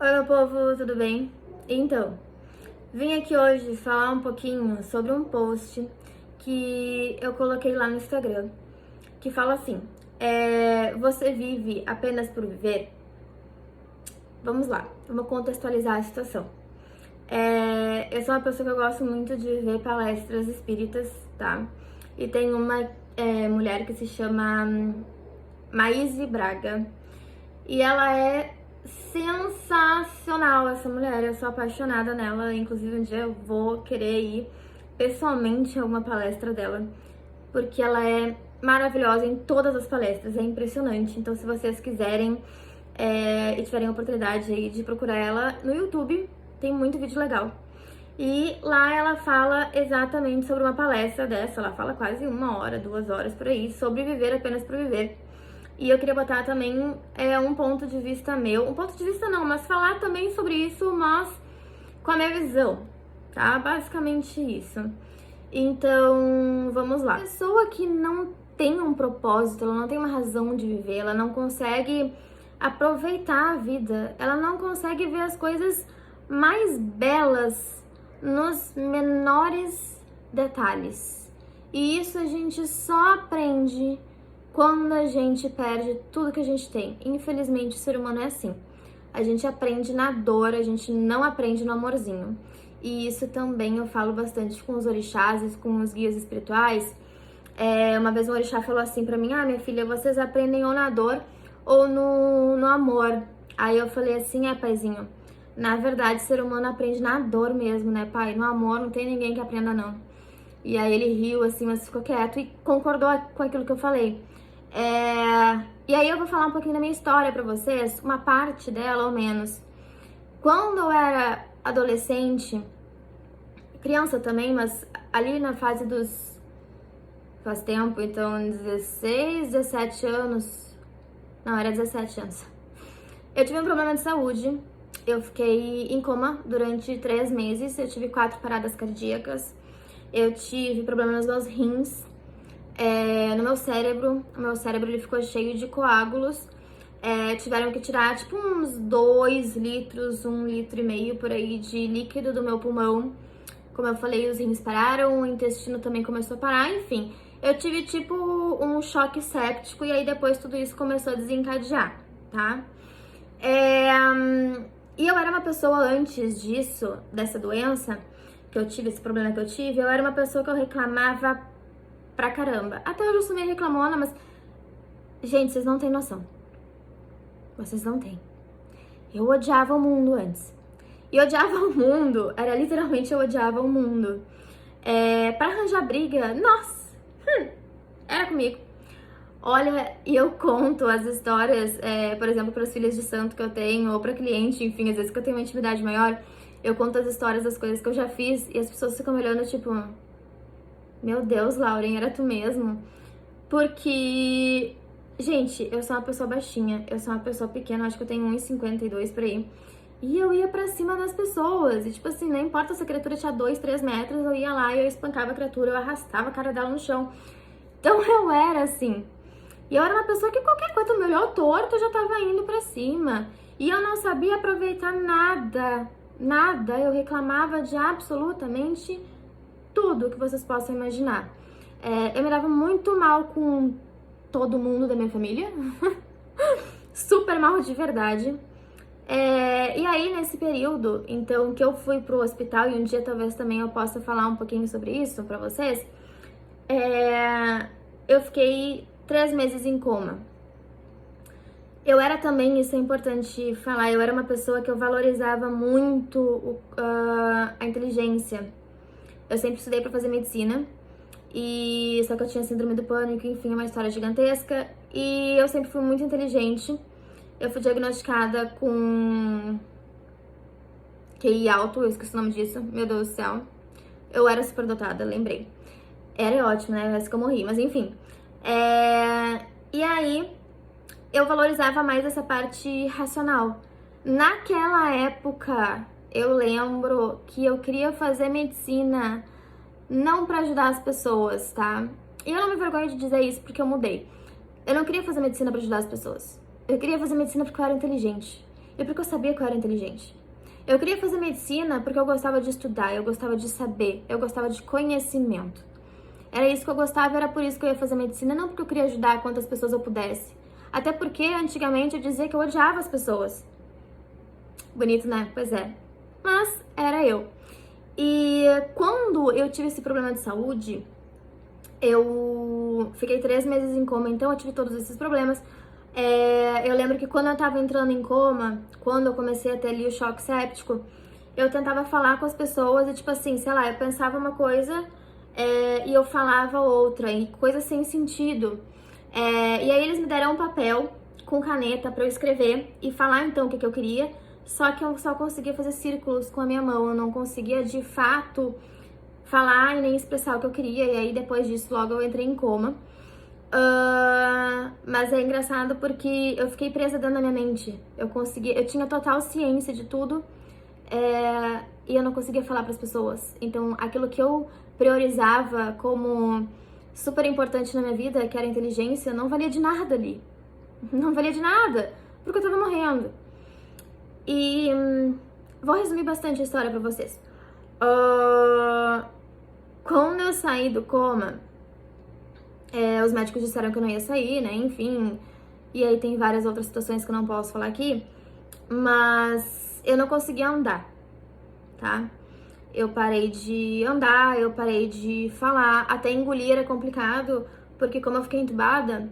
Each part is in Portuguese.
Oi, meu povo, tudo bem? Então, vim aqui hoje falar um pouquinho sobre um post que eu coloquei lá no Instagram, que fala assim: você vive apenas por viver? Vamos lá, vamos contextualizar a situação. Eu sou uma pessoa que eu gosto muito de ver palestras espíritas, tá? E tem uma mulher que se chama Maíse Braga. E ela é sensacional, essa mulher. Eu sou apaixonada nela. Inclusive, um dia eu vou querer ir pessoalmente a uma palestra dela, porque ela é maravilhosa em todas as palestras. É impressionante. Então, se vocês quiserem e tiverem a oportunidade aí de procurar ela no YouTube, tem muito vídeo legal. E lá ela fala exatamente sobre uma palestra dessa. Ela fala quase 1 hora, 2 horas por aí, sobre viver apenas por viver. E eu queria botar também um ponto de vista meu, um ponto de vista não, mas falar também sobre isso, mas com a minha visão, tá? Basicamente isso. Então, vamos lá. A pessoa que não tem um propósito, ela não tem uma razão de viver, ela não consegue aproveitar a vida, ela não consegue ver as coisas mais belas nos menores detalhes. E isso a gente só aprende quando a gente perde tudo que a gente tem. Infelizmente, o ser humano é assim. A gente aprende na dor, a gente não aprende no amorzinho. E isso também eu falo bastante com os orixás, com os guias espirituais. Uma vez um orixá falou assim pra mim: minha filha, vocês aprendem ou na dor ou no amor. Aí eu falei assim: paizinho, na verdade, o ser humano aprende na dor mesmo, né, pai? No amor não tem ninguém que aprenda, não. E aí ele riu assim, mas ficou quieto e concordou com aquilo que eu falei. E aí eu vou falar um pouquinho da minha história pra vocês, uma parte dela ao menos. Quando eu era adolescente, criança também, mas ali na fase dos... faz tempo, então 16, 17 anos... Não, era 17 anos. Eu tive um problema de saúde, eu fiquei em coma durante 3 meses, eu tive 4 paradas cardíacas, eu tive problema nos meus rins, no meu cérebro. O meu cérebro ele ficou cheio de coágulos. Tiveram que tirar tipo uns 2 litros, 1,5 litro por aí de líquido do meu pulmão. Como eu falei, os rins pararam, o intestino também começou a parar, enfim. Eu tive tipo um choque séptico e aí depois tudo isso começou a desencadear, tá? E eu era uma pessoa antes disso, dessa doença que eu tive, esse problema que eu tive, eu era uma pessoa que eu reclamava pra caramba. Até hoje eu sou meio reclamona, mas... gente, vocês não têm noção. Vocês não têm. Eu odiava o mundo antes. E odiava o mundo, era literalmente eu odiava o mundo. Pra arranjar briga, nossa, era comigo. Olha, e eu conto as histórias, por exemplo, para as filhas de santo que eu tenho, ou para cliente, enfim, às vezes que eu tenho uma intimidade maior, eu conto as histórias das coisas que eu já fiz e as pessoas ficam me olhando tipo... meu Deus, Lauren, era tu mesmo? Porque, gente, eu sou uma pessoa baixinha, eu sou uma pessoa pequena, acho que eu tenho 1,52 por aí. E eu ia pra cima das pessoas, e tipo assim, não importa se a criatura tinha 2, 3 metros, eu ia lá e eu espancava a criatura, eu arrastava a cara dela no chão. Então eu era assim. E eu era uma pessoa que qualquer coisa me olhou torto, eu já tava indo pra cima. E eu não sabia aproveitar nada, nada. Eu reclamava de absolutamente tudo que vocês possam imaginar. Eu me dava muito mal com todo mundo da minha família. Super mal de verdade. E aí, nesse período, então, que eu fui pro hospital, e um dia talvez também eu possa falar um pouquinho sobre isso pra vocês, eu fiquei 3 meses em coma. Eu era também, isso é importante falar, eu era uma pessoa que eu valorizava muito a inteligência. Eu sempre estudei pra fazer medicina, e só que eu tinha síndrome do pânico, enfim, é uma história gigantesca. E eu sempre fui muito inteligente. Eu fui diagnosticada com QI alto, eu esqueci o nome disso, meu Deus do céu. Eu era superdotada, lembrei. Era ótimo, né? Parece que eu morri, mas enfim. E aí, eu valorizava mais essa parte racional. Naquela época, eu lembro que eu queria fazer medicina não pra ajudar as pessoas, tá? E eu não me vergonho de dizer isso porque eu mudei. Eu não queria fazer medicina pra ajudar as pessoas. Eu queria fazer medicina porque eu era inteligente. e porque eu sabia que eu era inteligente. Eu queria fazer medicina porque eu gostava de estudar, eu gostava de saber, eu gostava de conhecimento. Era isso que eu gostava, era por isso que eu ia fazer medicina, não porque eu queria ajudar quantas pessoas eu pudesse. Até porque antigamente eu dizia que eu odiava as pessoas. Bonito, né? Pois é. Mas era eu. E quando eu tive esse problema de saúde, eu fiquei 3 meses em coma, então eu tive todos esses problemas. Eu lembro que quando eu tava entrando em coma, quando eu comecei a ter ali o choque séptico, eu tentava falar com as pessoas e, tipo assim, sei lá, eu pensava uma coisa e eu falava outra, e coisa sem sentido. E aí eles me deram um papel com caneta pra eu escrever e falar então o que eu queria, só que eu só conseguia fazer círculos com a minha mão, eu não conseguia de fato falar e nem expressar o que eu queria, e aí depois disso logo eu entrei em coma. Mas é engraçado porque eu fiquei presa dentro da minha mente. Eu tinha total ciência de tudo, e eu não conseguia falar para as pessoas. Então, aquilo que eu priorizava como super importante na minha vida, que era a inteligência, não valia de nada ali. Não valia de nada, porque eu tava morrendo. E vou resumir bastante a história para vocês. Quando eu saí do coma, os médicos disseram que eu não ia sair, né? Enfim. E aí tem várias outras situações que eu não posso falar aqui. Mas eu não conseguia andar, tá? Eu parei de andar, eu parei de falar. Até engolir era complicado, porque como eu fiquei entubada,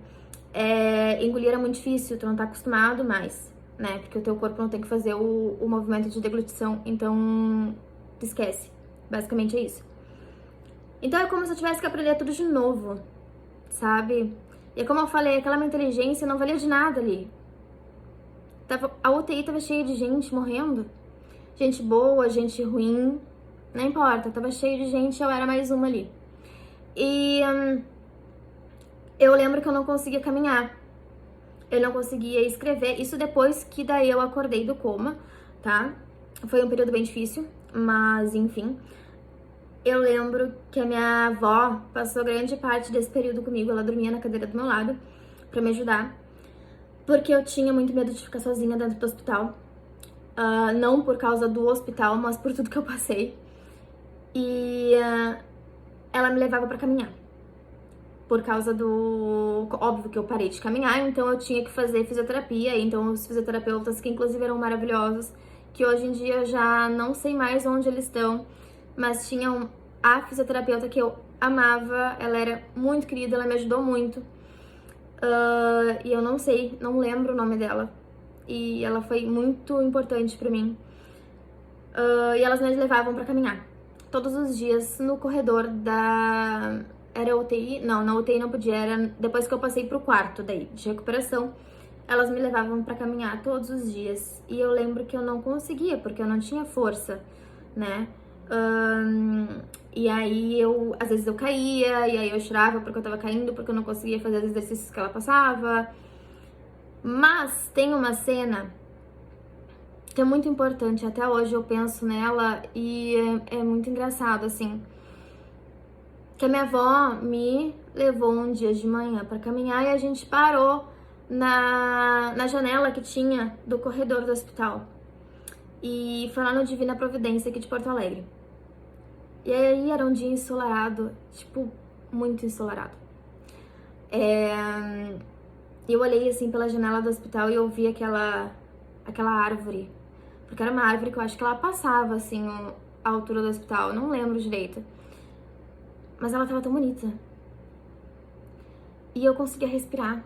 engolir era muito difícil, tu não tá acostumado mais, né? Porque o teu corpo não tem que fazer o movimento de deglutição, então tu esquece. Basicamente é isso. Então é como se eu tivesse que aprender tudo de novo, sabe? E é como eu falei, aquela minha inteligência não valia de nada ali. A UTI tava cheia de gente morrendo. Gente boa, gente ruim, não importa, tava cheio de gente, eu era mais uma ali. E eu lembro que eu não conseguia caminhar. Eu não conseguia escrever, isso depois que daí eu acordei do coma, tá? Foi um período bem difícil, mas enfim. Eu lembro que a minha avó passou grande parte desse período comigo, ela dormia na cadeira do meu lado pra me ajudar, porque eu tinha muito medo de ficar sozinha dentro do hospital. Não por causa do hospital, mas por tudo que eu passei. E ela me levava pra caminhar. Por causa do... Óbvio que eu parei de caminhar, então eu tinha que fazer fisioterapia. Então os fisioterapeutas, que inclusive eram maravilhosos, que hoje em dia eu já não sei mais onde eles estão, mas tinham a fisioterapeuta que eu amava, ela era muito querida, ela me ajudou muito. E eu não sei, não lembro o nome dela. E ela foi muito importante pra mim. E elas me levavam pra caminhar todos os dias no corredor da... Era UTI? Não, na UTI não podia, era depois que eu passei pro quarto daí, de recuperação. Elas me levavam pra caminhar todos os dias. E eu lembro que eu não conseguia, porque eu não tinha força, né? E aí às vezes eu caía, e aí eu chorava porque eu tava caindo, porque eu não conseguia fazer os exercícios que ela passava. Mas tem uma cena que é muito importante, até hoje eu penso nela e é muito engraçado, assim. Que a minha avó me levou um dia de manhã pra caminhar e a gente parou na janela que tinha do corredor do hospital. E foi lá no Divina Providência aqui de Porto Alegre. E aí era um dia ensolarado, tipo, muito ensolarado. Eu olhei assim pela janela do hospital e eu vi aquela árvore. Porque era uma árvore que eu acho que ela passava, assim, a altura do hospital. Eu não lembro direito. Mas ela tava tão bonita. E eu conseguia respirar.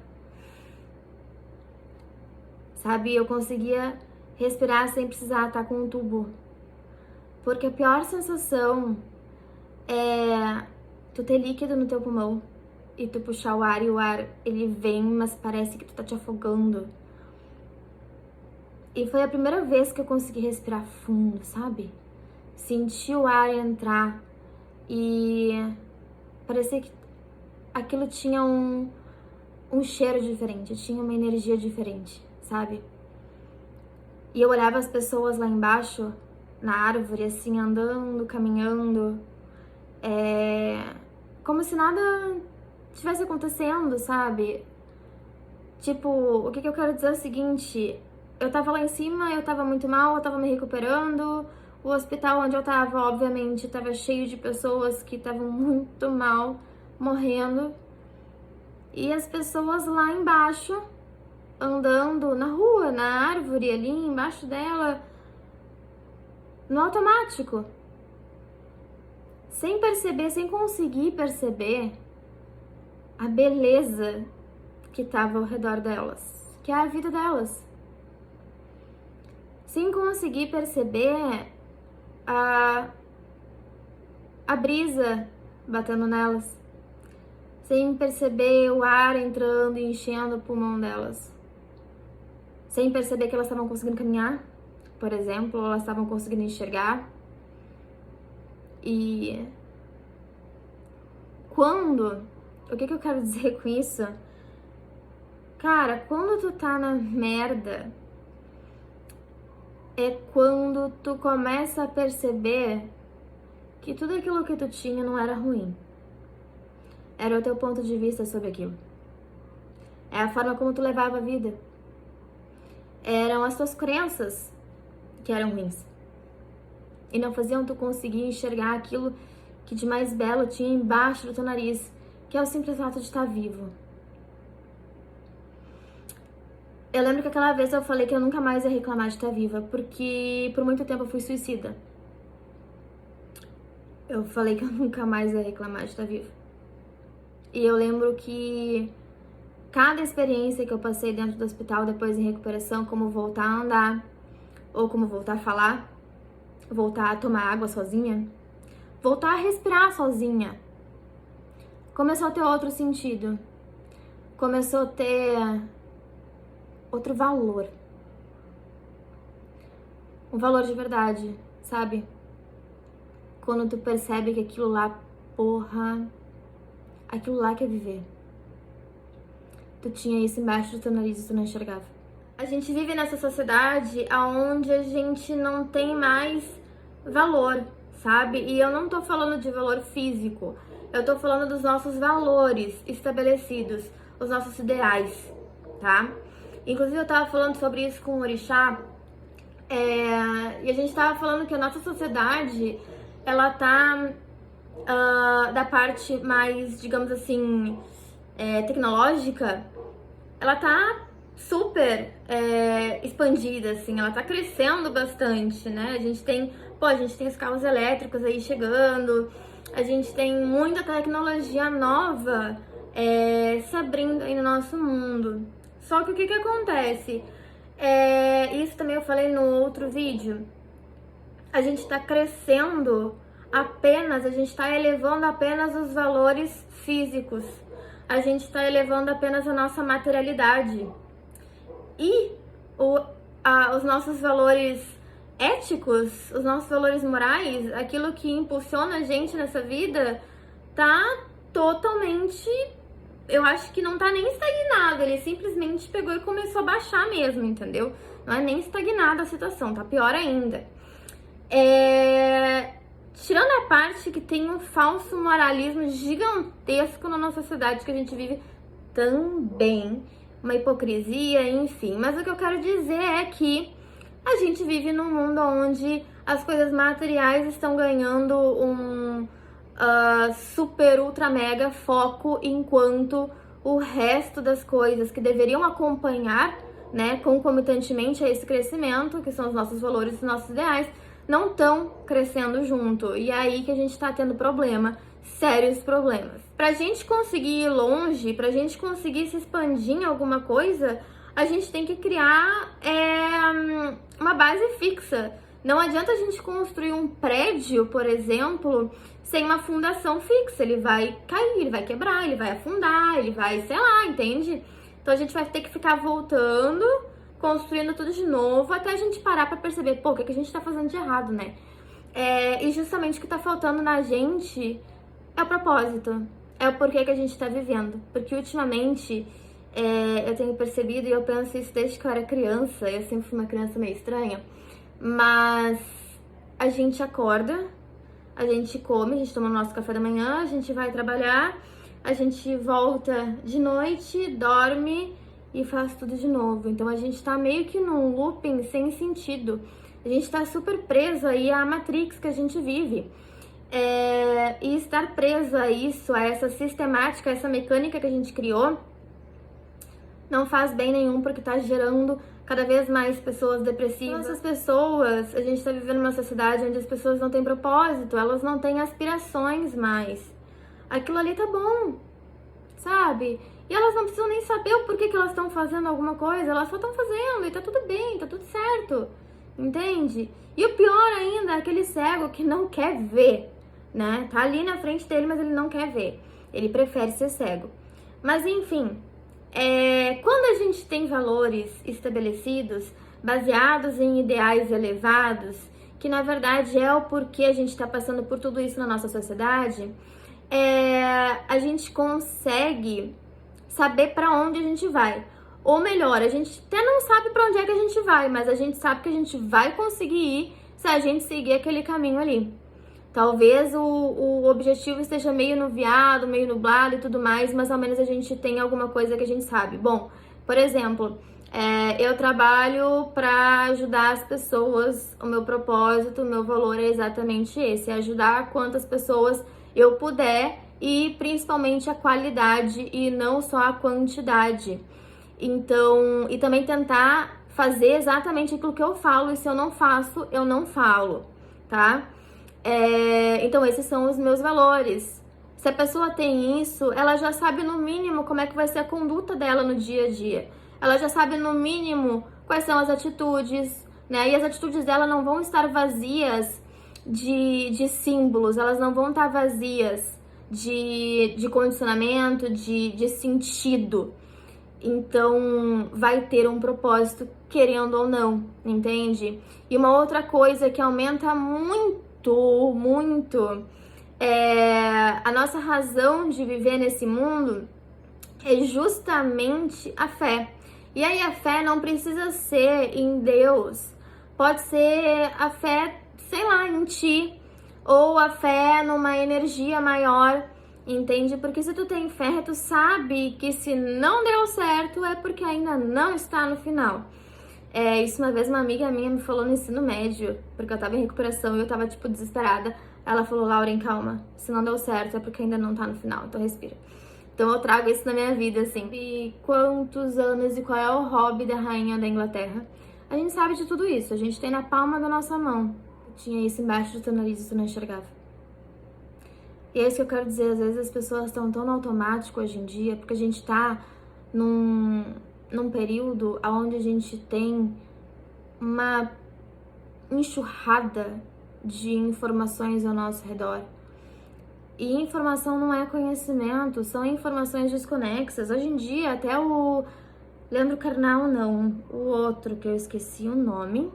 Sabe? Eu conseguia respirar sem precisar estar com um tubo. Porque a pior sensação é tu ter líquido no teu pulmão e tu puxar o ar e o ar, ele vem, mas parece que tu tá te afogando. E foi a primeira vez que eu consegui respirar fundo, sabe? Senti o ar entrar e parecia que aquilo tinha um cheiro diferente, tinha uma energia diferente, sabe? E eu olhava as pessoas lá embaixo, na árvore, assim, andando, caminhando, como se nada tivesse acontecendo, sabe? Tipo, o que eu quero dizer é o seguinte, eu tava lá em cima, eu tava muito mal, eu tava me recuperando. O hospital onde eu tava, obviamente, tava cheio de pessoas que estavam muito mal, morrendo. E as pessoas lá embaixo, andando na rua, na árvore ali embaixo dela, no automático. Sem perceber, sem conseguir perceber a beleza que tava ao redor delas, que é a vida delas. Sem conseguir perceber a brisa batendo nelas, sem perceber o ar entrando e enchendo o pulmão delas, sem perceber que elas estavam conseguindo caminhar, por exemplo, ou elas estavam conseguindo enxergar. E o que eu quero dizer com isso? Cara, quando tu tá na merda, é quando tu começa a perceber que tudo aquilo que tu tinha não era ruim. Era o teu ponto de vista sobre aquilo. É a forma como tu levava a vida. Eram as tuas crenças que eram ruins. E não faziam tu conseguir enxergar aquilo que de mais belo tinha embaixo do teu nariz, que é o simples fato de estar vivo. Eu lembro que aquela vez eu falei que eu nunca mais ia reclamar de estar viva, porque por muito tempo eu fui suicida. Eu falei que eu nunca mais ia reclamar de estar viva. E eu lembro que cada experiência que eu passei dentro do hospital, depois em recuperação, como voltar a andar, ou como voltar a falar, voltar a tomar água sozinha, voltar a respirar sozinha, começou a ter outro sentido. Começou a ter outro valor. Um valor de verdade, sabe? Quando tu percebe que aquilo lá, porra, aquilo lá quer viver. Tu tinha isso embaixo do teu nariz e tu não enxergava. A gente vive nessa sociedade onde a gente não tem mais valor, sabe? E eu não tô falando de valor físico, eu tô falando dos nossos valores estabelecidos, os nossos ideais, tá? Inclusive eu tava falando sobre isso com o Orixá, e a gente tava falando que a nossa sociedade, ela tá da parte mais, digamos assim, tecnológica, ela tá super expandida, assim, ela tá crescendo bastante, né? A gente tem os carros elétricos aí chegando, a gente tem muita tecnologia nova se abrindo aí no nosso mundo. Só que o que acontece? Isso também eu falei no outro vídeo. A gente tá crescendo a gente tá elevando apenas os valores físicos. A gente tá elevando apenas a nossa materialidade. E os nossos valores éticos, os nossos valores morais, aquilo que impulsiona a gente nessa vida, tá totalmente, eu acho que não tá nem estagnado, ele simplesmente pegou e começou a baixar mesmo, entendeu? Não é nem estagnada a situação, tá pior ainda. Tirando a parte que tem um falso moralismo gigantesco na nossa sociedade que a gente vive também, uma hipocrisia, enfim. Mas o que eu quero dizer é que a gente vive num mundo onde as coisas materiais estão ganhando um super, ultra, mega foco, enquanto o resto das coisas que deveriam acompanhar, né, concomitantemente a esse crescimento, que são os nossos valores, os nossos ideais, não estão crescendo junto. E é aí que a gente tá tendo sérios problemas. Pra gente conseguir ir longe, pra gente conseguir se expandir em alguma coisa, a gente tem que criar uma base fixa. Não adianta a gente construir um prédio, por exemplo, sem uma fundação fixa. Ele vai cair, ele vai quebrar, ele vai afundar, ele vai, sei lá, entende? Então a gente vai ter que ficar voltando, construindo tudo de novo, até a gente parar pra perceber, pô, o que a gente tá fazendo de errado, né? E justamente o que tá faltando na gente é o propósito, é o porquê que a gente tá vivendo. Porque ultimamente eu tenho percebido, e eu penso isso desde que eu era criança, eu sempre fui uma criança meio estranha, mas a gente acorda, a gente come, a gente toma o nosso café da manhã, a gente vai trabalhar, a gente volta de noite, dorme e faz tudo de novo. Então a gente tá meio que num looping sem sentido. A gente tá super preso aí à Matrix que a gente vive. E estar preso a isso, a essa sistemática, a essa mecânica que a gente criou, não faz bem nenhum, porque tá gerando cada vez mais pessoas depressivas. Então, essas pessoas, a gente tá vivendo uma sociedade onde as pessoas não têm propósito, elas não têm aspirações mais. Aquilo ali tá bom, sabe? E elas não precisam nem saber o porquê que elas estão fazendo alguma coisa, elas só estão fazendo e tá tudo bem, tá tudo certo, entende? E o pior ainda é aquele cego que não quer ver, né? Tá ali na frente dele, mas ele não quer ver, ele prefere ser cego. Mas enfim, quando a gente tem valores estabelecidos, baseados em ideais elevados, que na verdade é o porquê a gente está passando por tudo isso na nossa sociedade, a gente consegue saber para onde a gente vai. Ou melhor, a gente até não sabe para onde é que a gente vai, mas a gente sabe que a gente vai conseguir ir se a gente seguir aquele caminho ali. Talvez o objetivo esteja meio nuviado, meio nublado e tudo mais, mas ao menos a gente tem alguma coisa que a gente sabe. Bom, por exemplo, eu trabalho para ajudar as pessoas, o meu propósito, o meu valor é exatamente esse, é ajudar quantas pessoas eu puder e principalmente a qualidade e não só a quantidade. Então, e também tentar fazer exatamente aquilo que eu falo, e se eu não faço, eu não falo, tá? Então, esses são os meus valores. Se a pessoa tem isso, ela já sabe no mínimo como é que vai ser a conduta dela no dia a dia. Ela já sabe no mínimo quais são as atitudes, né? E as atitudes dela não vão estar vazias de símbolos, elas não vão estar vazias de condicionamento, de sentido. Então, vai ter um propósito, querendo ou não, entende? E uma outra coisa que aumenta muito a nossa razão de viver nesse mundo é justamente a fé. E aí a fé não precisa ser em Deus, pode ser a fé, sei lá, em ti, ou a fé numa energia maior, entende? Porque se tu tem fé, tu sabe que se não deu certo é porque ainda não está no final. Isso uma vez uma amiga minha me falou no ensino médio, porque eu tava em recuperação e eu tava, tipo, desesperada. Ela falou, Lauren, calma, se não deu certo é porque ainda não tá no final, então respira. Então eu trago isso na minha vida, assim. E quantos anos e qual é o hobby da rainha da Inglaterra? A gente sabe de tudo isso, a gente tem na palma da nossa mão. Tinha isso embaixo do teu nariz e tu não enxergava. E é isso que eu quero dizer, às vezes as pessoas estão tão no automático hoje em dia, porque a gente tá num período onde a gente tem uma enxurrada de informações ao nosso redor. E informação não é conhecimento, são informações desconexas. Hoje em dia, até o Leandro Carnal, não, o outro que eu esqueci o nome,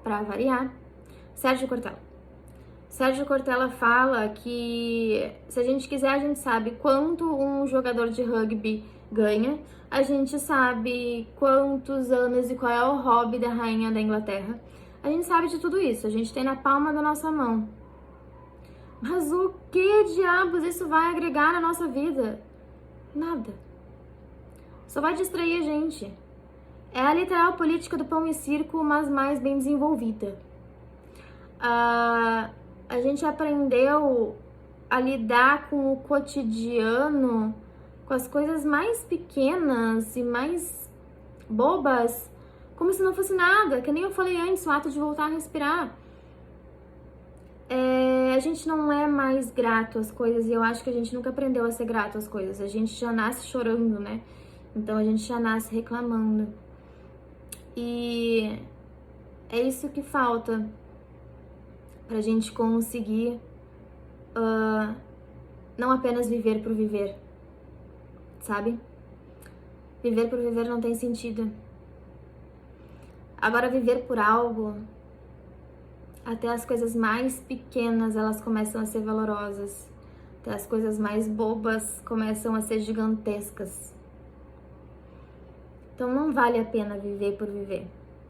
pra variar, Sérgio Cortella. Sérgio Cortella fala que se a gente quiser, a gente sabe quanto um jogador de rugby ganha, a gente sabe quantos anos e qual é o hobby da rainha da Inglaterra. A gente sabe de tudo isso, a gente tem na palma da nossa mão. Mas o que diabos isso vai agregar na nossa vida? Nada. Só vai distrair a gente. É a literal política do pão e circo, mas mais bem desenvolvida. A gente aprendeu a lidar com o cotidiano, com as coisas mais pequenas e mais bobas, como se não fosse nada, que nem eu falei antes, o ato de voltar a respirar. A gente não é mais grato às coisas e eu acho que a gente nunca aprendeu a ser grato às coisas. A gente já nasce chorando, né? Então a gente já nasce reclamando. E é isso que falta pra gente conseguir não apenas viver por viver, sabe? Viver por viver não tem sentido. Agora, viver por algo, até as coisas mais pequenas elas começam a ser valorosas. Até as coisas mais bobas começam a ser gigantescas. Então não vale a pena viver por viver.